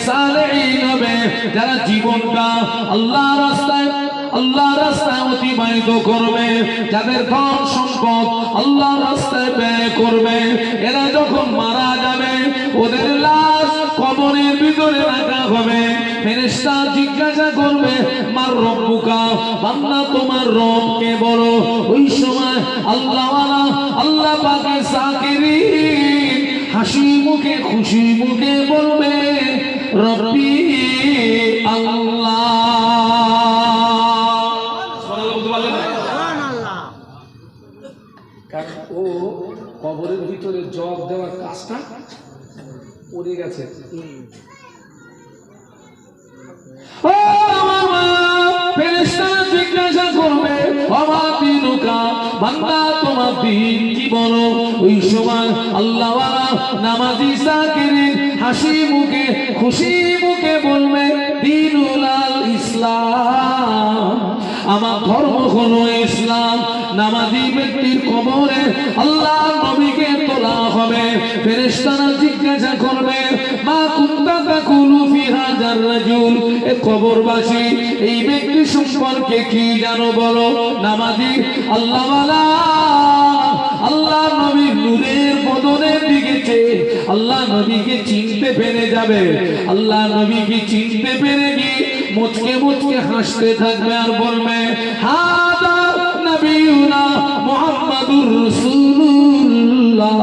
সালেহীন হবে, যারা জীবনটা আল্লাহর রাস্তায় অতিবাহিত করবে, যাদের ধন সম্পদ আল্লাহর রাস্তায় ব্যয় করবে, এরা যখন মারা যাবে ওদের লাশ কবরের ভিতরে রাখা হবে। ফেরেশতা জিজ্ঞাসা করবে মার রব্বুকা, বান্দা তোমার রব কে বলো? ওই সময় আল্লাহ পাকের সাকিরিন হাসি মুখে খুশি মুখে বলবে রব্বি আল্লাহ। কারণ ও কবরের ভিতরে জবাব দেওয়ার কাজটা পড়ে গেছে। ফেরেশতারা জিজ্ঞাসা করবে ওয়া দিনুকা, বান্দা তোমার দ্বীন কি বলো? ওই সময় আল্লাহওয়ালা নামাজি সাকিরিন হাসি মুখে খুশি মুখে বলবে দ্বীনুল ইসলাম, আমার ধর্ম হলো ইসলাম। নামাজি ব্যক্তির কবরে আল্লাহ নবীকে তোলা হবে। ফেরেশতারা জিজ্ঞাসা করবে মা কুনতা তাকুলু ফি হাযার রাজুল, এ কবরবাসী এই ব্যক্তি সম্পর্কে কি জানো বলো? নামাজি আল্লাহওয়ালা আল্লাহ নবীর নূরের বদনের দিকে চেয়ে আল্লাহ নবীকে চিনতে পেরে যাবে। আল্লাহ নবীকে চিনতে পেরে গিয়ে মুচকে মুচকে হাসতে থাকবে আর বলবে হাদা নবিয়ুনা মুহাম্মাদুর রাসূলুল্লাহ,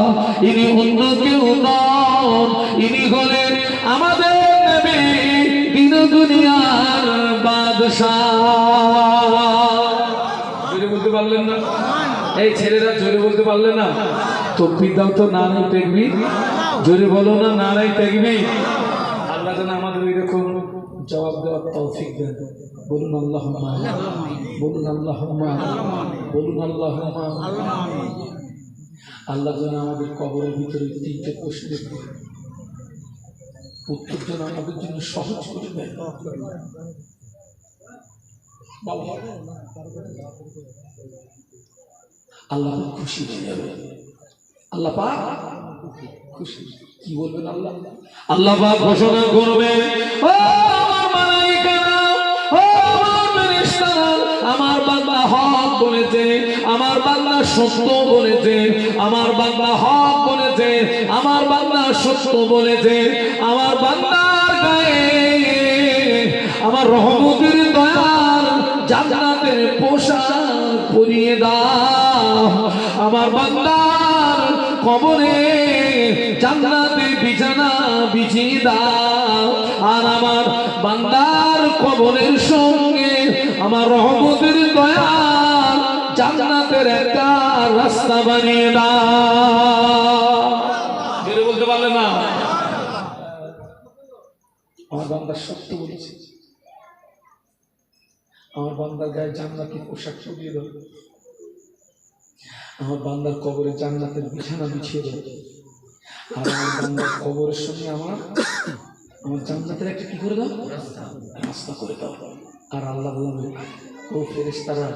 ইনি অন্য কেউ নন, ইনি হলেন আমাদের নবী, দিন দুনিয়ার বাদশাহ। জোরে বলতে পারলেন না? এই ছেলেরা জোরে বলতে পারলে না? তাকবীর দাও তো, নারায়ে তাকবীর। জোরে বলো না নারায়ে তাকবীর। আল্লাহ যেন আমাদের এরকম জবাব দেওয়ার তৌফিক দেন। বলুন আল্লাহুম্মা, বলুন আল্লাহুম্মা, বলুন আল্লাহুম্মা। আল্লাহ যেন আমাদের কবরের ভিতরে তিনটে প্রশ্নের উত্তর যেন আমাদের জন্য সহজ করে দেয়। আল্লাহ খুশি হয়ে যাবে। আল্লাহ পাক খুশি। কি বলবেন আল্লাহ? আল্লাহ পাক ঘোষণা করবে ও আমার মালায়েকারা, ও আমার ফেরেশতারা, আমার বান্দা হক বলেছে, আমার বান্দা সত্য বলেছে, আমার বান্দা হক বলেছে, আমার বান্দা সত্য বলেছে, আমার বান্দার গায়ে আমার রহমতের দয়ার জান্নাতের পোশাক পরিয়ে দাও, আমার বান্দার কবরে জান্নাতের বিছানা বিছিয়ে দাও, আর আমার বান্দার কবরের সঙ্গে আমার রহমতের দয়ার জান্নাতের একটা রাস্তা বানিয়ে দাও। যেটা বলতে পারলে না? আমার বান্দা সত্য বলেছে, আমার বান্দার গায়ে জান্নাতি পোশাক পরিয়ে দাও, আমার বান্দার কবরে জান্নাতের বিছানা বিছিয়ে দাও, আর আমার বান্দার কবরের সঙ্গে আমার জান্নাতের একটা কি করে দাও? রাস্তা করে দাও। আর আল্লাহ বলবে ও ফেরেশতারা,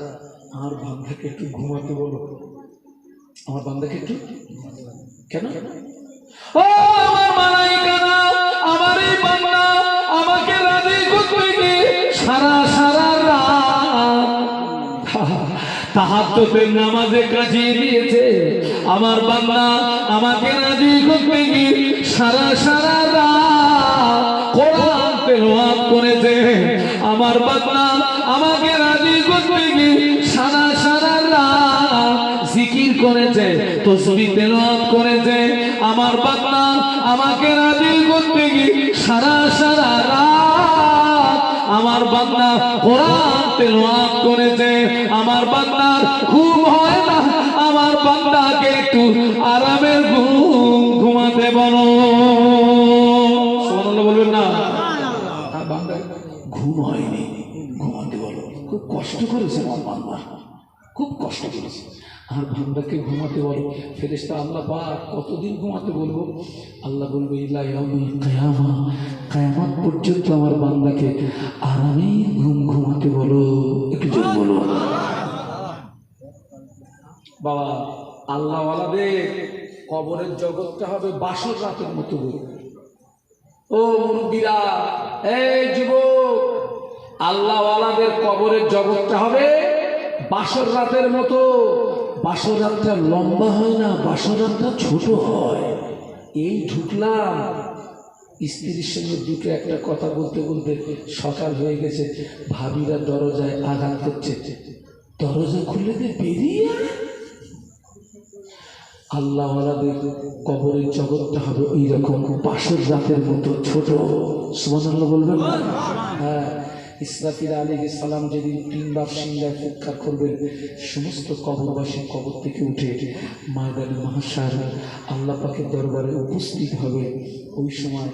আমার বান্দাকে একটু ঘুমাতে বলো, আমার বান্দাকে একটু। কেন? ও আমার মালায়েকারা, আমার এই বান্দা আমাকে রাজি করতে গিয়ে সারা রাত তাহাজ্জুদের নামাজে কাটিয়ে দিয়েছে। আমার বান্দা আমাকে রাজি করতে গিয়ে সারা রাত কোরআন তেলাওয়াত করেছে। আমার বান্দা আমাকে রাজি করতে গিয়ে সারা রাত জিকির করেছে, তাসবিহ তেলাওয়াত করেছে। আমার বান্দা আমাকে রাজি করতে গিয়ে সারা রাত আমার বান্দা কোরআন তেলাওয়াত করেছে। আমার বান্দার ঘুম হয় না, আমার বান্দাকে একটু আরামের ঘুমাতে বলো। সুবহানাল্লাহ বলবেন না? বান্দা ঘুম হয়নি, ঘুমাতে বলো। খুব কষ্ট করেছে আমার বান্দা, খুব কষ্ট করেছে, আর বান্দাকে ঘুমাতে বলো। ফেরেশতা আল্লাহ পাক কতদিন ঘুমাতে বলবো? আল্লাহ বলবে ইলা ইয়াউমিল কিয়ামা, কিয়ামত পর্যন্ত আমার বান্দাকে আরামে ঘুমাতে বলো। একটু জোরে বলো। বাবা, আল্লাহওয়ালাদের কবরের জগৎটা হবে বাসর রাতের মতো। ও ও মুরব্বীরা, এই যুবক, আল্লাহওয়ালাদের কবরের জগৎটা হবে বাসর রাতের মতো। বাসর রাতটা লম্বা হয় না, বাসর রাতটা ছোট হয়। এই ঢুকলাম, স্ত্রীর সঙ্গে দুটো একটা কথা বলতে বলতে সকাল হয়ে গেছে। ভাবিরা দরজায় আঘাত করছে, দরজা খুলে দিয়ে বেরিয়ে আয়। আল্লাহওয়ালাদের কবরের জগৎটা হবে ওই রকম বাসর রাতের মতো ছোট। সুবহানাল্লাহ বলবেন না? হ্যাঁ, ইসরাফিল আলাইহিস সালাম যেদিন 3 বার সিংহায় ফুৎকার করবেন, সমস্ত কবরবাসী কবর থেকে উঠে ময়দানে মাহশার আল্লাহ পাকের দরবারে উপস্থিত হবে। ওই সময়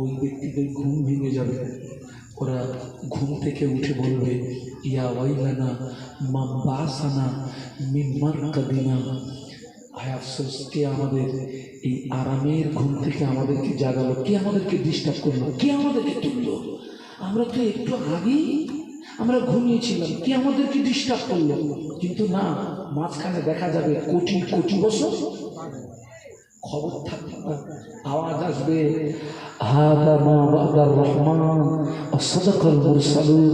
ওই ব্যক্তিদের ঘুম ভেঙে যাবে। ওরা ঘুম থেকে উঠে বলবে, ইয়া ওয়াইলানা মান বাসানা মিন মারকাদিনা। হায় আফসোস, কে আমাদের এই আরামের ঘুম থেকে আমাদেরকে জাগালো, কে আমাদেরকে ডিস্টার্ব করলো, কে আমাদেরকে তুললো? আমরা তো একটু আগেই আমরা ঘুমিয়েছিলাম, কে আমাদেরকে ডিস্টার্ব করলো? কিন্তু না, মাঝখানে দেখা যাবে কোটি কোটি বছর খবর থাকবে না, আওয়াজ আসবে, হাদা মা ওয়াদার রহমান ওয়া সাদাকাল মুরসালুন।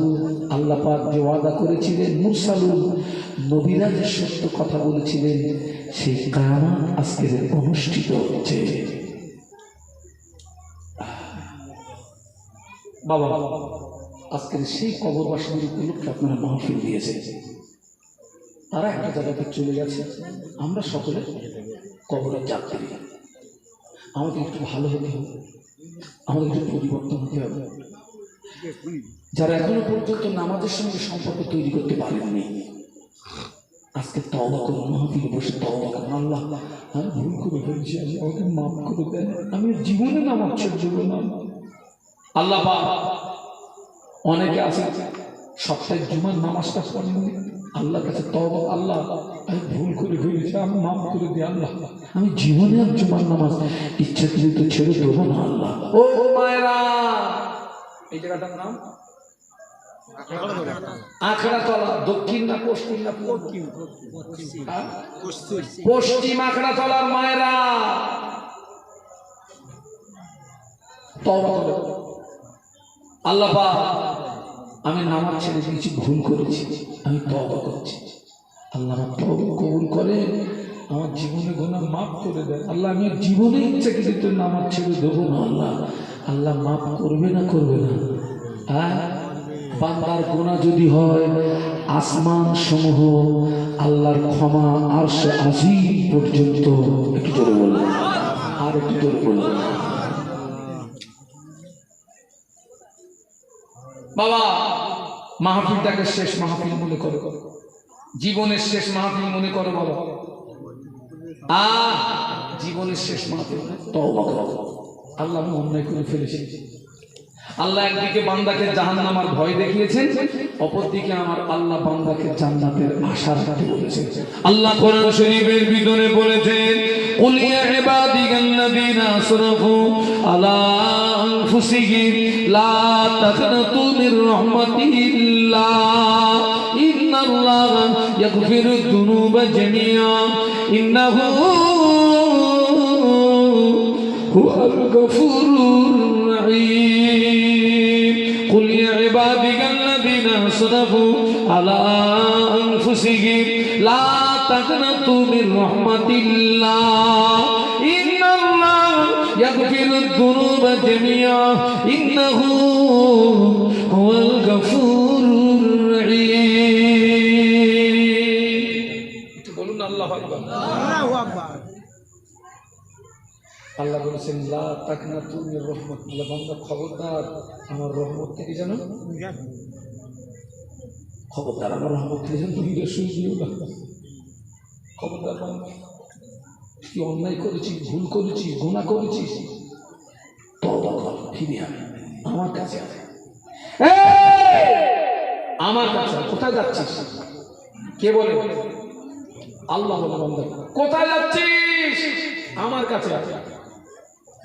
আল্লাহ পাক যে ওয়াদা করেছিলেন, মুরসালুন নবীরা যে সত্য কথা বলেছিলেন, সেই কিয়ামত আজকে অনুষ্ঠিত হচ্ছে। বাবা, আজকের সেই কবরবাসীদের উপলক্ষে আপনারা মাহফিল দিয়েছে। তারা একটা জায়গাতে চলে গেছে, আমরা সকলে কবরের যাত্রী। আমাদের একটু ভালো হতে হবে, আমাদের একটু পরিবর্তন হতে হবে। যারা এখনো পর্যন্ত নামাজের সঙ্গে সম্পর্ক তৈরি করতে পারেননি, আজকে তওবা করুন, মাহফিলে বসে তওবা করুন। আল্লাহ, আমি ভুল করে ফেলছি, আমাকে মাফ করে দেন, আমি জীবনে নামাজ ছেড়ে দেবো না। আল্লাহ পাক, অনেকে আছে সপ্তাহে জুমার নামাজটা পড়েননি, আল্লাহর কাছে তওবা, আল্লাহ আমি ভুল করে ফেলেছি, আমি মাফ করে দিই। আল্লাহ, আমি জীবনে আর জুমার নামাজ ইচ্ছাকৃত ছেড়ে দেবো না। আল্লাহ, ও মায়েরা, এই জায়গাটার নাম আখড়াতলা। দক্ষিণ না পশ্চিম না পশ্চিম আখড়াতলার মায়েরা তওবা করো। আল্লাহ পাক, আমি নামাজ ছেড়ে দিয়েছি, ভুল করেছি, আমি তওবা করছি। আল্লাহ আমার তওবা কবুল করে, আমার জীবনে গুনাহ মাফ করে দেন। আল্লাহ, আমি জীবনে ইচ্ছাকৃত নামাজ ছেড়ে দেবো না। আল্লাহ, আল্লাহ মাফ করবে না, করবে না? হ্যাঁ, বান্দার গুনাহ যদি হয়, আসমান সমূহ আল্লাহর ক্ষমা আরশে আজিম পর্যন্ত। একটু জোরে বলুন, আর একটু জোরে বলুন। বাবা, মাহফিলটাকে শেষ মাহফিল মনে করো, জীবনের শেষ মাহফিল মনে করো বাবা। জীবনের শেষ মাহফিল, তওবা করো। আল্লাহ, আমি অন্যায় করে ফেলেছি। আল্লাহ একদিকে বান্দাকে জাহান্নামের ভয় দেখিয়েছেন, অপরদিকে আমার আল্লাহ বান্দাকে জান্নাতের আশা রাখতে বলেছেন। আল্লাহ কোরআন শরীফের ভিতরে বলেছেন, কুল ইয়া ইবাদিয়াল্লাযীনা আসরাফু আলা আনফুসিহিম লা তাকনাতু মির রাহমাতিল্লাহ ইন্নাল্লাহা ইয়াগফিরুদ যুনুবা জামিআ ইন্নাহু হুয়াল গফুরুর রহিম। কুল ইয়া ইবাদিয়াল্লাযীনা আসরাফু আলা আনফুসিহিম লা তাকনাতু মির রাহমাতিল্লাহ ইন্নাল্লাহা ইয়াগফিরুদ যুনুবা জামিআ ইন্নাহু হুয়াল গফুরুর রহিম। বলুন আল্লাহু আকবার। আল্লাহু আকবার। আল্লাহ বলেছেন, লা তাকনাতু মির রাহমাতিল্লাহ। বান্দা, খবরদার আমার রহমত থেকে যেন, খবরদার আমার রহমত থেকে যেন তুমি শুয়ে দিও না। খবরদার বান্দা, কি অন্যায় করেছিস, ভুল করেছিস, গুনাহ করেছিস, তওবা কর, ফিরে আয় আমার কাছে। আমার কাছে কোথায় যাচ্ছিস? কে বলে? আল্লাহ বলে, বান্দা কোথায় যাচ্ছিস? আমার কাছে আয়।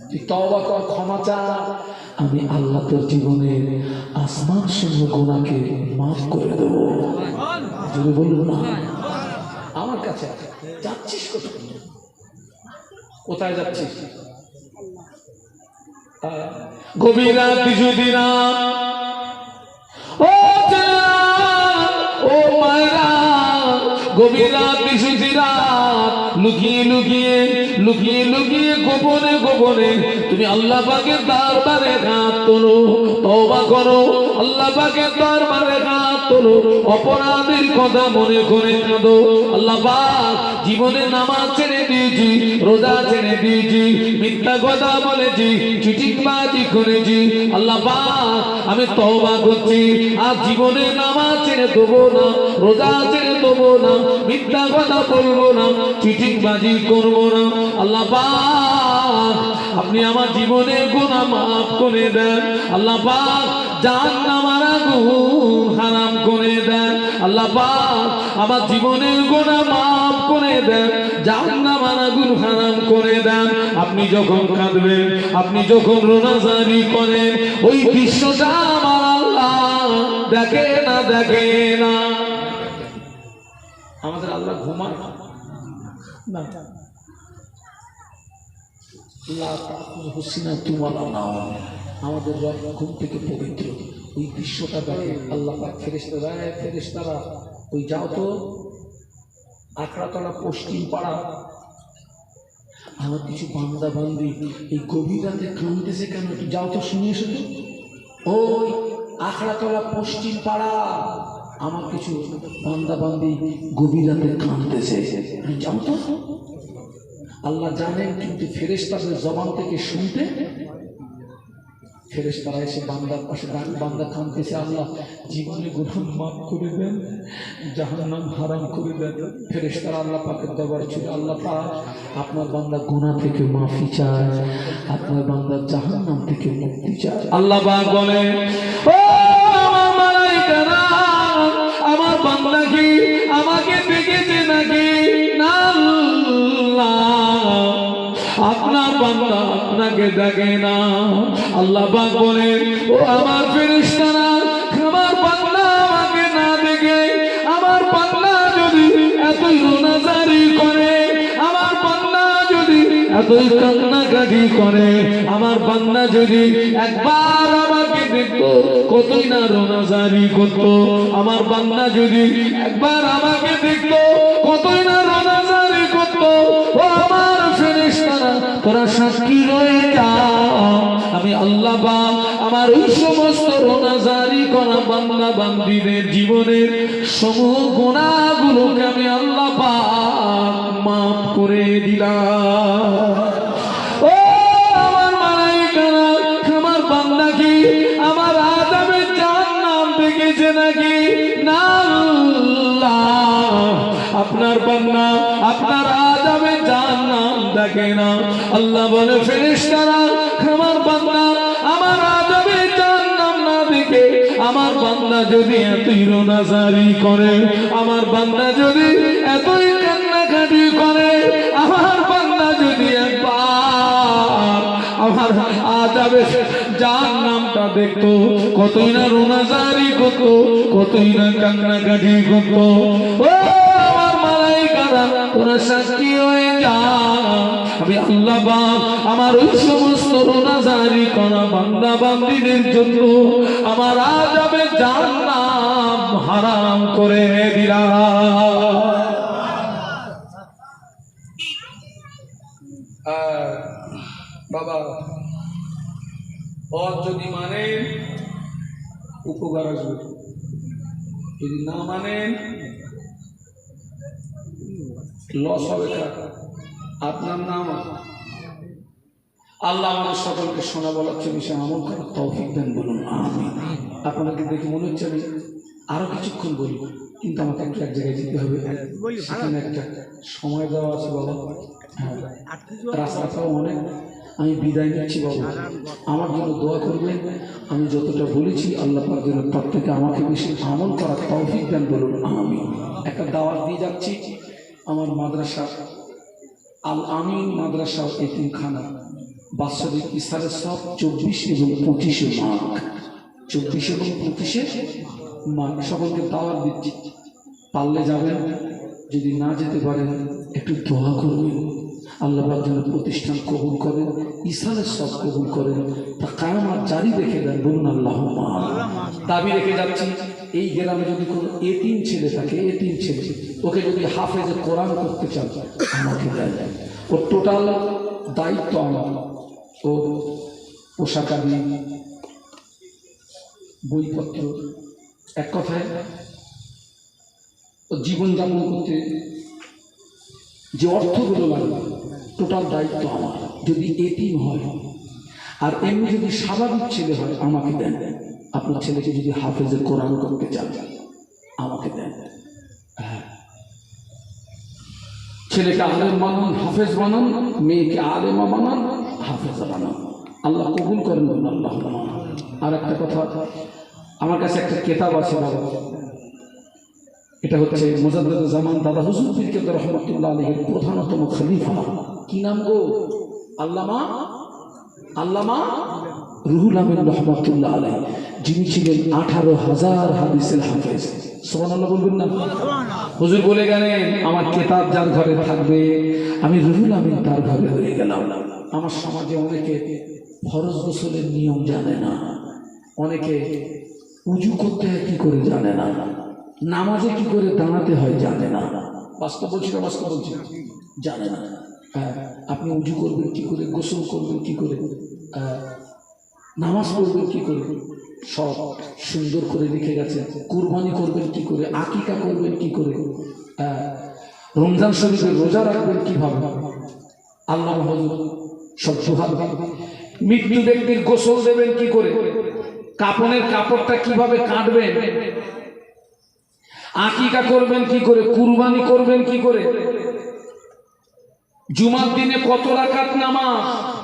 তুই তওবা কর, ক্ষমা চা, আমি আল্লাহ তোর জীবনের আসমান সমূহ গুনাহকে মাফ করে দেবো। যদি বলবো না, আমার কাছে যাচ্ছিস কোথায়? কোথায় যাচ্ছিস? গভীর রাত কিছুদিন ও ছেলেরা, ও মায়েরা, গভীর রাত কিছুদিন লুকিয়ে লুকিয়ে লুকিয়ে লুকিয়ে গোপনে গোপনে তুমি আল্লাহ পাকের দরবারে হাত তোলো, তওবা করো, আল্লাহ পাকের দরবারে হাত তোলো, অপরাধের কথা মনে করে কাঁদো। আল্লাহ পাক জীবনে নামাজ ছেড়ে দিয়েছি, রোজা ছেড়ে দিয়েছি, মিথ্যা কথা বলেছি, চিটিংবাজি করেছি, আল্লাহ পাক আমি তওবা করছি, আর জীবনে নামাজ ছেড়ে দেবো না, রোজা ছেড়ে দেবো না, মিথ্যা কথা বলবো না, চিটিংবাজি করবো না। আল্লাহ পাক আপনি আমার জীবনের গুনাহ মাফ করে দেন। আল্লাহ পাক জাহান্নামের আগুন হারাম করে দেন। আল্লাহ পাক আমার জীবনের গুনাহ মাফ করে দেন, জাহান্নামের আগুন হারাম করে দেন। আপনি যখন কাঁদবেন, আপনি যখন রোনাজারি করেন, ওই দৃশ্যটা আমার আল্লাহ দেখে না, দেখে না। আমাদের আল্লাহ ঘুমান না, আমাদের রব ঘুম থেকে পবিত্র। ওই দৃশ্যটা দেখে আল্লাহ পাক ফেরেশতারা, ফেরেশতারা ওই যাও তো আখড়াতলা পশ্চিম পাড়া, আমার কিছু বান্দা বান্দি এই গভীর রাতে কাঁদতেছে কেন, একটু যাও তো শুনে এসো তো। ওই আখড়াতলা পশ্চিম পাড়া আমার কিছু বান্দা বান্দি গভীর রাতে কাঁদতেছে, যাও তো। আল্লাহ জানেন, কিন্তু ফেরেশতাদের জবান থেকে শুনতে ফেরেশতারা এসে বান্দার পাশে বান্দা কাঁদতেছে, আল্লাহ জীবনে গুনাহ মাফ করে দেন, জাহান্নাম হারাম করে দেন। ফেরেশতারা আল্লাহ পাকের দরবারে ছিল, আল্লাহ পাক আপনার বান্দা গুনাহ থেকে মাফি চায়, আপনার বান্দা জাহান্নাম থেকে মুক্তি চায়। আল্লাহ পাক বলে, ও আমার মালায়েকারা, আমার বান্দা কি আমাকে দেখেছে নাকি? না, আপনার বান্দা আপনাকে দেখে না। আল্লাহ পাক বলে, ও আমার ফেরেশতারা, আমার বান্দা আমাকে না দেখে, আমার বান্দা যদি এতই রোনাজারি করে, আমার বান্দা যদি এতই কান্নাকাটি করে, আমার বান্দা যদি একবার আমাকে দেখতো কতই না রোনাজারি করতো, আমার বান্দা যদি একবার আমাকে দেখতো কতই না রোনাজারি করতো। ও আমার ফেরেশতারা, তোরা সাক্ষী রয়ে যা, আমি আল্লাহ পাক আমার ওই সমস্ত রোনাজারি করা বান্দা বান্দীদের জীবনের সমূহ গুনাহগুলোকে আমি আল্লাহ পাক মাফ করে দিলাম। ও আমার মালায়েকারা, আমার বান্দা কি আমার আযাবের জাহান্নাম দেখেছে নাকি? না, আপনার বান্দা আপনার আযাবের জাহান্নাম দেখে না। আল্লাহ বলে, ফেরেশতারা, আমার বান্দা আমার আযাবের জাহান্নাম না দেখে, আমার বান্দা যদি এতই রোনাজারি করে, আমার বান্দা যদি এতই কান্নাকাটি করে, আমার বান্দা যদি একবার আমার আযাবের জাহান্নামটা দেখতো কতই না রোনাজারি করতো, কতই না কান্নাকাটি করতো। ও আমার মালায়েকারা, তোরা সাক্ষী হয়ে যা, আমি আল্লাহ পাক আমার ওই সমস্ত রোনাজারি করা বান্দা বান্দীদের জন্য আমার আযাবের জাহান্নাম হারাম করে দিলাম। বাবা, ওর যদি মানে উপকার আসবে, যদি না মানে লস হবে। আপনার নাম আল্লাহ আমাদের সকলকে শোনা বলার বিষয়ে আমল করার তৌফিক দেন, বলুন আমিন। আপনাকে দেখে মনে হচ্ছে আমি আরো কিছুক্ষণ বলবো, কিন্তু আমাকে একটা এক জায়গায় যেতে হবে, সেখানে একটা সময় দেওয়া আছে বাবা। হ্যাঁ, রাস্তাটাও অনেক, আমি বিদায় নিচ্ছি বাবা। আমার জন্য দোয়া করবেন, আমি যতটা বলেছি আল্লাহ পাক যেন তার থেকে আমাকে বেশি আমল করার তৌফিক দেন, বলুন আমিন। একটা দাওয়াত দিয়ে যাচ্ছি আমার মাদ্রাসা আল আমিন মাদ্রাসা এতিমখানা বাৎসরিক ইফতারের সব 24 এবং 25 মাঘ, 24 এবং 25 মাঘ সকলকে দাওয়াত দিচ্ছি। পারলে যাবেন, যদি না যেতে পারেন একটু দোয়া করবেন। আল্লাহ পাক যেন প্রতিষ্ঠান কবুল করেন, ইসানের সব কবুল করেন, তা কায়ামত জারি রেখে দেন, বলুন আল্লাহুম্মা আমিন। দাবি রেখে যাচ্ছি, এই গ্রামে যদি কোনো এতিম ছেলে থাকে, এতিম ছেলে, ওকে যদি হাফেজে কোরআন করতে চান আমাকে দেন। ওর টোটাল দায়িত্ব আমার, ওর পোশাকাদি, বইপত্র, এক কথায় ও জীবনযাপন করতে যে অর্থগুলো লাগবে টোটাল দায়িত্ব আমার। যদি এতিম হয় আর এমনি যদি স্বাভাবিক ছেলে হয় আমাকে দেন। আপনার ছেলেকে যদি হাফেজে কোরআন করতে চান আমাকে দেন। হ্যাঁ, ছেলেকে আলেম বানান, হাফেজ বানান, মেয়েকে আলেমা বানান, হাফেজা বানান। আল্লাহ কবুল করেন, আল্লাহ। আর একটা কথা, আমার কাছে একটা কেতাব আছে বাবা, এটা হচ্ছে মুজাদ্দিদ জামান দাদা হুজুর পীর কেবলা রহমাতুল্লাহ আলাইহির প্রধানতম খলিফা। কি নাম গো? আল্লামা রুহুল আমিন রহমাতুল্লাহ আলাইহি, যিনি ছিলেন 18,000 হাদিসের হাফেজ। সুবহানাল্লাহ বলবেন না? হুজুর বলে গেলেন, আমার কেতাব যার ঘরে থাকবে আমি রুহুল আমিন তার ঘরে হয়ে গেলাম। আমার সমাজে অনেকে ফরজ গোসলের নিয়ম জানে না, অনেকে উজু করতে হয় কি করে জানে না, নামাজে কি করে দাঁড়াতে হয় জানে না। বাস্তব বলছি না, বাস্তব বলছি, জানে না। আপনি উজু করবেন কি করে, গোসল করবেন কি করে, নামাজ পড়বেন কি করে, সব সুন্দর করে লিখে গেছে। কুরবানি করবেন কি করে, আকিকা করবেন কি করে, রমজান শরীফে রোজা রাখবেন কিভাবে, আল্লাহ হুজুর সব জোহার। মৃত্যু ব্যক্তির গোসল দেবেন কি করে, কাপনের কাপড়টা কিভাবে কাটবেন, আকিকা করবেন কি করে, কুরবানি করবেন কি করে, জুমার দিনে কত রাকাত নামাজ,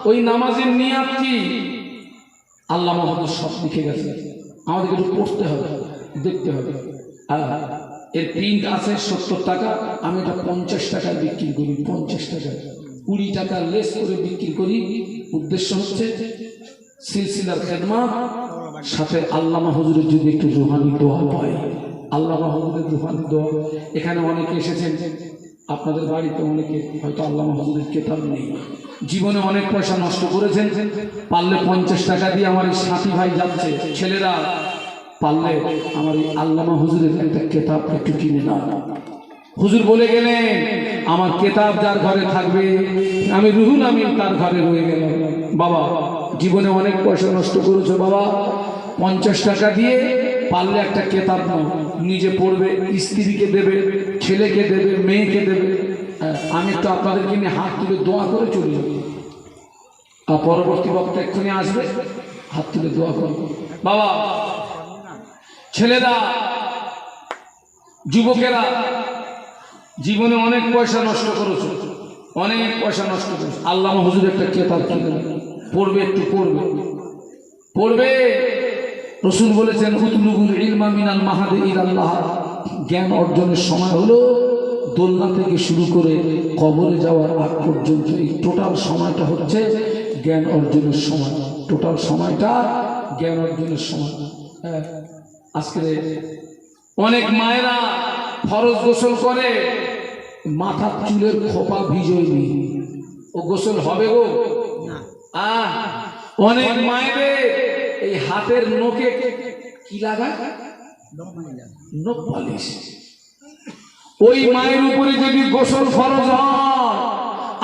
ওই নামাজের নিয়াত কি, আল্লাহ মাহমুদ সব লিখে গেছে। আমাদেরকে একটু পড়তে হবে, দেখতে হবে। এর প্রিন্ট আছে 70 টাকা, আমি এটা 50 টাকায় বিক্রি করি, 50 টাকায় 20 টাকা লেস করে বিক্রি করি। উদ্দেশ্য হচ্ছে সিলসিলার খেদমত, সাথে আল্লামা হুজুরের যদি একটু রুহানি দোয়া পায়, আল্লামা হুজুরের রুহানি দোয়া। এখানে অনেকে এসেছেন, আপনাদের বাড়িতে অনেকে হয়তো আল্লামা হুজুরের কেতাব নেই, জীবনে অনেক পয়সা নষ্ট করেছেন। পারলে 50 টাকা দিয়ে আমার এই সাথী ভাই যাচ্ছে, ছেলেরা পারলে আমার এই আল্লামা হুজুরের একটা কেতাব একটু কিনে নাও। হুজুর বলে গেলেন, আমার কেতাব যার ঘরে থাকবে আমি রুহুল আমিন তার ঘরে রয়ে গেলাম। বাবা জীবনে অনেক পয়সা নষ্ট করেছো বাবা, 50 টাকা দিয়ে পারলে একটা কেতাব নাও, নিজে পড়বে, স্ত্রীকে দেবে, ছেলেকে দেবে, মেয়েকে দেবে। আমি তো আপনাদেরকে নিয়ে হাত তুলে দোয়া করে চলে যাব। আর পরবর্তী বক্তা এক্ষুনি আসবে, হাত তুলে দোয়া করবো। বাবা ছেলেরা, যুবকেরা, জীবনে অনেক পয়সা নষ্ট করেছো, অনেক পয়সা নষ্ট করেছো। আল্লামা হুজুর একটা কেতাব কিনে পড়বে, একটু পড়বে, পড়বে। রসুল বলেছেন, উতলুবুল ইলমা মিনাল মাহাদি ইলাল্লাহ, জ্ঞান অর্জনের সময় হলো দোলনা থেকে শুরু করে কবরে যাওয়ার আগ পর্যন্ত। এই টোটাল সময়টা হচ্ছে জ্ঞান অর্জনের সময়, টোটাল সময়টা জ্ঞান অর্জনের সময়। আজকে অনেক মায়েরা ফরজ গোসল করে, মাথার চুলের খোপা ভিজোয়নি, ও গোসল হবে গো? অনেক মায়েদের এই হাতের নখে কি লাগায়, নখ পালিশ। ওই মায়ের উপরে যদি গোসল ফরজ হয়,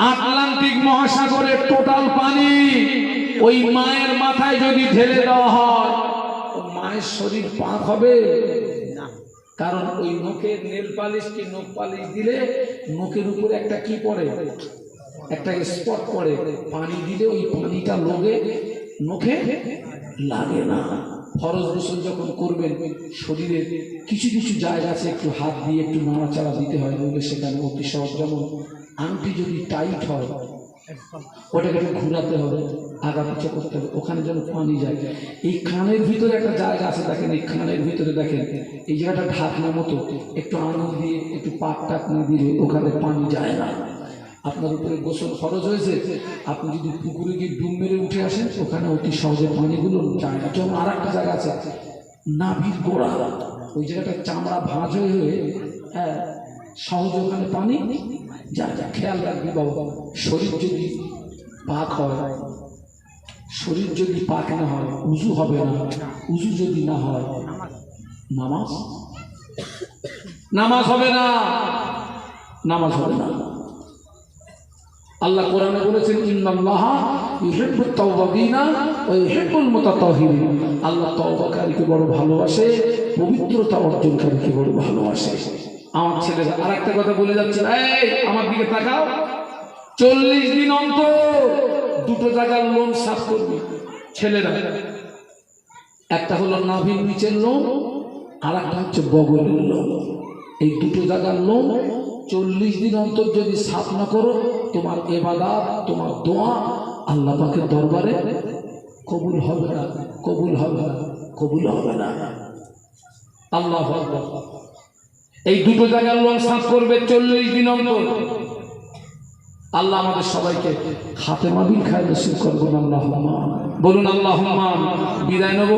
আটলান্টিক মহাসাগরের টোটাল পানি ওই মায়ের মাথায় যদি ঢেলে দেওয়া হয়, মায়ের শরীর পাক হবে না। কারণ ওই নখের নেল পালিশ কি নখ পালিশ দিলে নখের উপরে একটা কি পড়ে, একটা স্পট পড়ে, পানি দিলে ওই পানিটা লোকে নখে লাগে না। ফরজ গোসল যখন করবেন, শরীরের কিছু কিছু জায়গা আছে একটু হাত দিয়ে একটু নাড়াচাড়া দিতে হয়, বলে সেখানে অতি সহজ। যেমন আংটি যদি টাইট হয়, ওটাকে একটু ঘুরাতে হবে, আগা পিছা করতে হবে, ওখানে যেন পানি যায়। এই কানের ভিতরে একটা জায়গা আছে, দেখেন এই কানের ভিতরে দেখেন এই জায়গাটা ঢাকনা মতো, একটু আঙুল দিয়ে একটু পাক টাক না দিলে ওখানে পানি যায় না। আপনার উপরে গোসল ফরজ হয়েছে, আপনি যদি পুকুরে গিয়ে ডুব মেরে উঠে আসেন, ওখানে অতি সহজে পানিগুলো যায় না। যেমন আর একটা জায়গা আছে নাভির গোড়া, ওই জায়গাটা চামড়া ভাঁজ হয়ে সহজে ওখানে পানি যা যা খেয়াল রাখবি বাবা। শরীর যদি পাক হয়, শরীর যদি পাক না হয় উজু হবে না, উজু যদি না হয় নামাজ নামাজ হবে না, নামাজ হবে না। আল্লাহ কোরআনে বলেছেন ইন্নাল্লাহা ইউহিব্বুত তাওয়াবিনা ওয়া ইউহিব্বুল মুতাতাহহিরিন। আল্লাহ তওবাকারীকে বড় ভালোবাসে, পবিত্রতা অর্জনকারীকে বড় ভালোবাসে। আমার ছেলেরা আরেকটা কথা বলে যাচ্ছে, এই আমার দিকে তাকাও, 40 দিন অন্তর দুটো জায়গার লোম সাফ করবি ছেলেরা। একটা হলো নাভির নিচের লোম, আর একটা হচ্ছে বগলের লোম। এই দুটো জায়গার লোম 40 দিন অন্তর যদি সাফ না করো, তোমার ইবাদত, তোমার দোয়া আল্লাহ পাকের দরবারে কবুল হবে না, কবুল হবে না, কবুল হবে না। আল্লাহু আকবার। এই দুটো জায়গার লোম সাফ করবে 40 দিন অন্তর। আল্লাহ আমাদের সবাইকে খাতেমা বিল খায়র নসিব করবেন। আল্লাহুম্মা বলুন আল্লাহুম্মা। বিদায় নেব,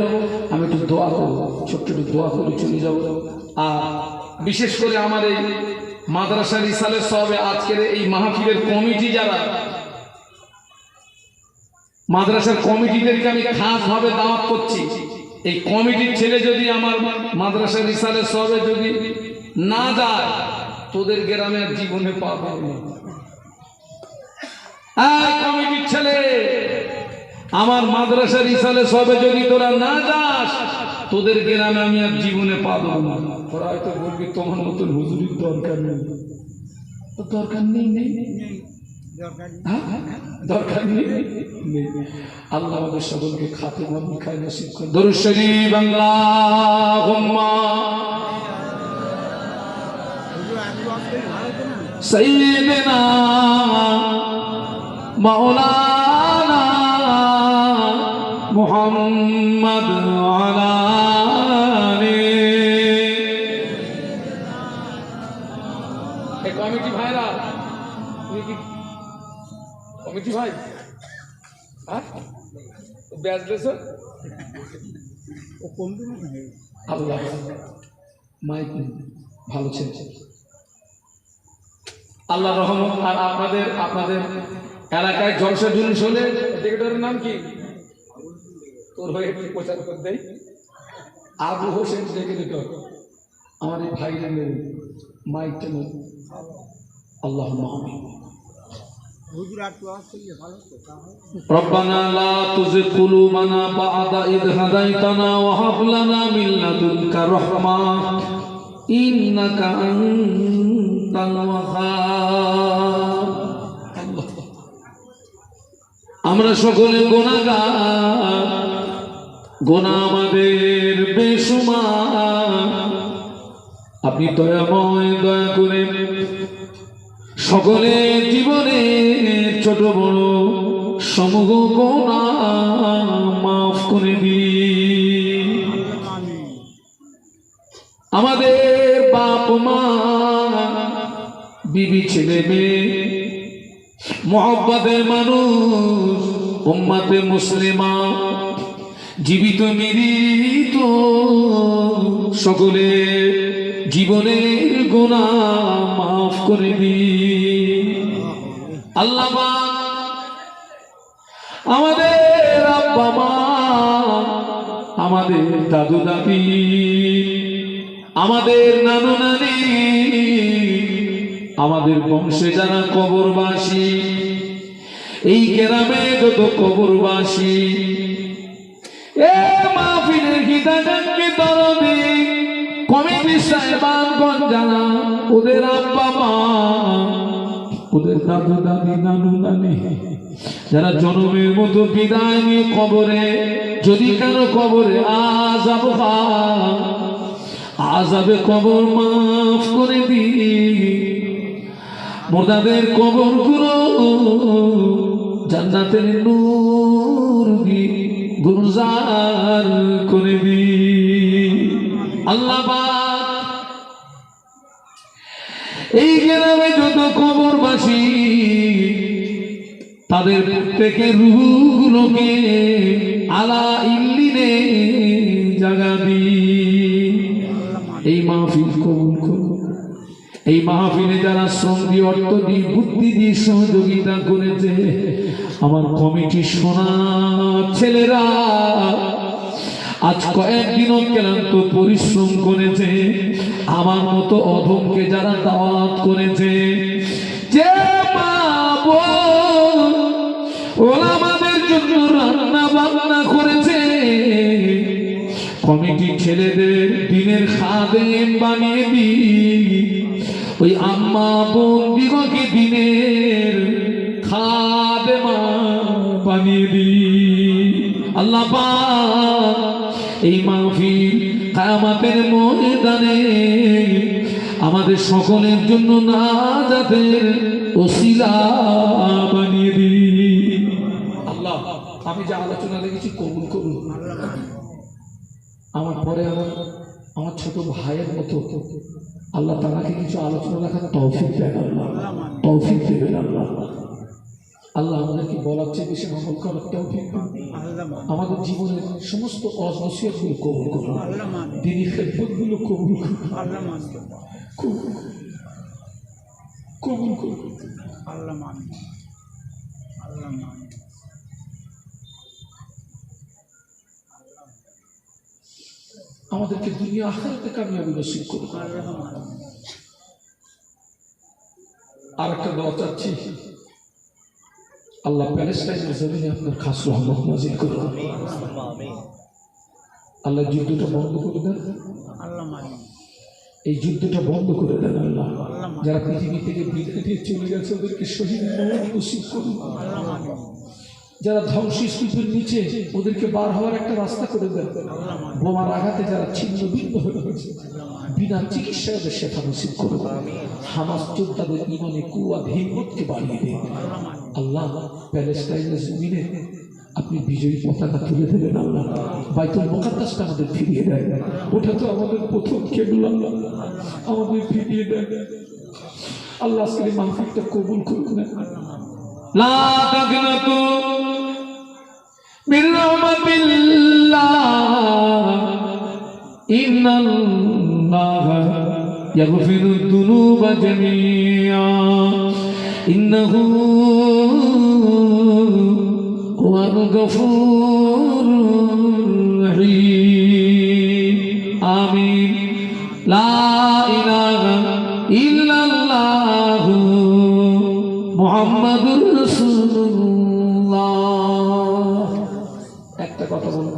আমি একটু দোয়া করব, ছোট্ট একটু দোয়া করে চলে যাব। আর বিশেষ করে আমার এই মাদ্রাসা রিসালের সবে আজকের এই মাহফিলের কমিটি, যারা মাদ্রাসার কমিটিদেরকে আমি খাসভাবে দাওয়াত করছি। এই কমিটির ছেলে যদি আমার মাদ্রাসা রিসালের সবে যদি না যায়, তোদের গ্রামে আর জীবনে পাবে না। কমিটির ছেলে আমার মাদ্রাসা রিসালে সবে যদি তোরা না যাস, তোদের গ্রামে আমি আর জীবনে পাবো না। তোরা হয়তো বলবি তোমার মতন হুজুরির দরকার নেই। দরকার নেই, নেই দরকার নেই। আল্লাহ আমাদের সকলকে খাতেমা বিল খায়র নসিব করেন। দরুদ শরীফ আল্লাহুম্মা সাইয়্যিদিনা মাওলানা মুহাম্মদ আলা আলি। এই কমিটি ভাইরা, কমিটি ভাই ব্যাচ দিয়েছ আল্লাহ মাইক ভালো ছিল। আল্লাহ রহমত। আর আপনাদের এলাকায় জলসা জুলুস হলে টিকেটের নাম কি? তোর হয়ে একটু প্রচার করে দেয় আবু হোসেন ডেকে দিত। আমার এই ভাইরা নেই, মাইকটা নেই। আল্লাহ ربنا لا تزغ قلوبنا بعد إذ هديتنا وهب لنا من لدنك رحمة إنك أنت الوهاب। আমরা সকলে গুনাহগার, গুনাহ আমাদের বেশুমার। আপনি দয়াময়, দয়া করে সকলে জীবনে ছোট বড় সমূহ গুনাহ মাফ করে দিন। আমাদের বাপ মা, বিবি, ছেলে মেয়ে, মুহাব্বতের মানুষ, উম্মতে মুসলিমা, জীবিত মৃত সকলে জীবনের গুনাহ মাফ করে দিন। আল্লাহ আমাদের আব্বা মা, আমাদের দাদু দাদি, আমাদের নানু নানি, আমাদের বংশে যারা কবরবাসী, এই গ্রামে যত কবরবাসী, এ মাহফিলের হিদায়াতকে দরদি কমিটি সাহেবানগণ জানা, ওদের আব্বা মা, ওদের দাদু দাদি, নানু নানি, যারা জন্মের মতো বিদায় নিয়ে কবরে, যদি কারো কবরে আযাব হয়, আযাবে কবর মাফ করে দি। মুর্দাদের কবরগুলো জান্নাতের নূর দিয়ে গুলজার করে দি। আল্লাহ পাক এই গ্রামে যত কবরবাসী, তাদের প্রত্যেকের রূহগুলোকে আলা ইল্লিনে জায়গা দি। এই মাহফিল কবুল করুন, এই মাহফিলে যারা শ্রম দিয়ে, অর্থ দিয়ে, বুদ্ধি দিয়ে সহযোগিতা করেছে, আমার কমিটি সোনা ছেলেরা আজ কয়েকদিন অক্লান্ত পরিশ্রম করেছে, আমার মতো অধমকে যারা দাওয়াত করেছে, যে মা বোন ওলামাদের জন্য রান্না বান্না করেছে, কমিটি ছেলেদের দিনের খাদেম বানিয়ে দি, ওই আম্মা বোন দিগকে দিনের খাদেমা বানিয়ে দি। আল্লাহ পাক এই মাহফিল কিয়ামতের ময়দানে আমাদের সকলের জন্য নাজাতের ওসিলা বানিয়ে দি। আল্লাহ, আমি যে আলোচনা লেগেছি কবুল করুন। আমার পরে আমার ছোট ভাইয়ের মতো আল্লাহ তারাকে কিছু আলোচনা রাখার তৌফিক দেন আল্লাহ, তৌফিক দেবেন আল্লাহ। আল্লাহ আমাদেরকে বলার চেয়ে বেশি আমল করার তৌফিক দেন। আমাদের জীবনের সমস্ত অনসিয়তগুলো কবুল করুন, দিনী খেদমতগুলো কবুল করুন, কবুল করুন। আমাদেরকে দুনিয়া আখিরাতে কামিয়াবি নসিব করুন। আর একটা দোয়া চাচ্ছি, আল্লাহ প্যালেস্টাইনের জমিনে আপনার খাস রহমত নাজিল করুন। আল্লাহ যুদ্ধটা বন্ধ করে দেন, এই যুদ্ধটা বন্ধ করে দেন আল্লাহ। যারা পৃথিবী থেকে বিদায় দিয়ে চলে গেছে ওদেরকে শহীদ নসিব করুন। যারা ধ্বংসস্তূপের নিচে ওদেরকে বার হওয়ার একটা রাস্তা করে দেন। বোমার আঘাতে যারা ছিন্ন ভিন্ন হয়ে গেছে বিনা চিকিৎসায় ওদের শেফা নসিব করুন। হামাস যোদ্ধাদের ইমানে কুওয়াত হিম্মতকে বাড়িয়ে দেন আল্লাহ। প্যালেস্টাইনের জমিনে আপনি বিজয়ী পতাকা তুলে দেবেন আল্লাহ। বাইতুল মুকাদ্দাসটা আমাদের ফিরিয়ে দেন, ওটা তো আমাদের প্রথম কেবল আল্লাহ, আমাদের ফিরিয়ে দেন আল্লাহ। আজকের এই মাহফিলটা কবুল করুন। লা তাকনাতু মির রাহমাতিল্লাহ, ইন্নাল্লাহা ইয়াগফিরুদ দুনুবা জামিআ, ইন্নাহু হুয়াল গফুরুর রহিম। আমিন। লা ইলাহা ইল্লাল্লাহু মুহাম্মাদুর রাসূলুল্লাহ। একটা কথা বলুন,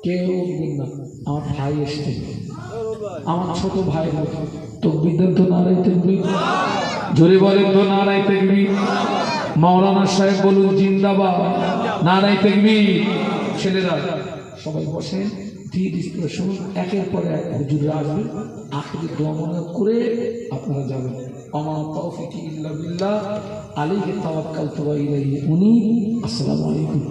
কেউ উঠবেন না। আমার ভাই এসছে, আমার ছোট ভাই তকবীর দেন তো, নারাই তাকবীর। জোরে বলেন তো নারায়ে তাকবীর। মাওলানা সাহেব বলুন জিন্দাবাদ, নারায়ে তাকবীর। ছেলেরা সবাই বসেন, ধীর স্থির শুনুন। একের পর এক হুজুররা আসবেন, আখিরি দোয়া মনে করে আপনারা যাবেন। আমা তাওফিকি ইল্লা বিল্লাহ, আলাইহি তাওয়াক্কালতু ওয়া ইলাইহি উনীব। আসসালামু আলাইকুম।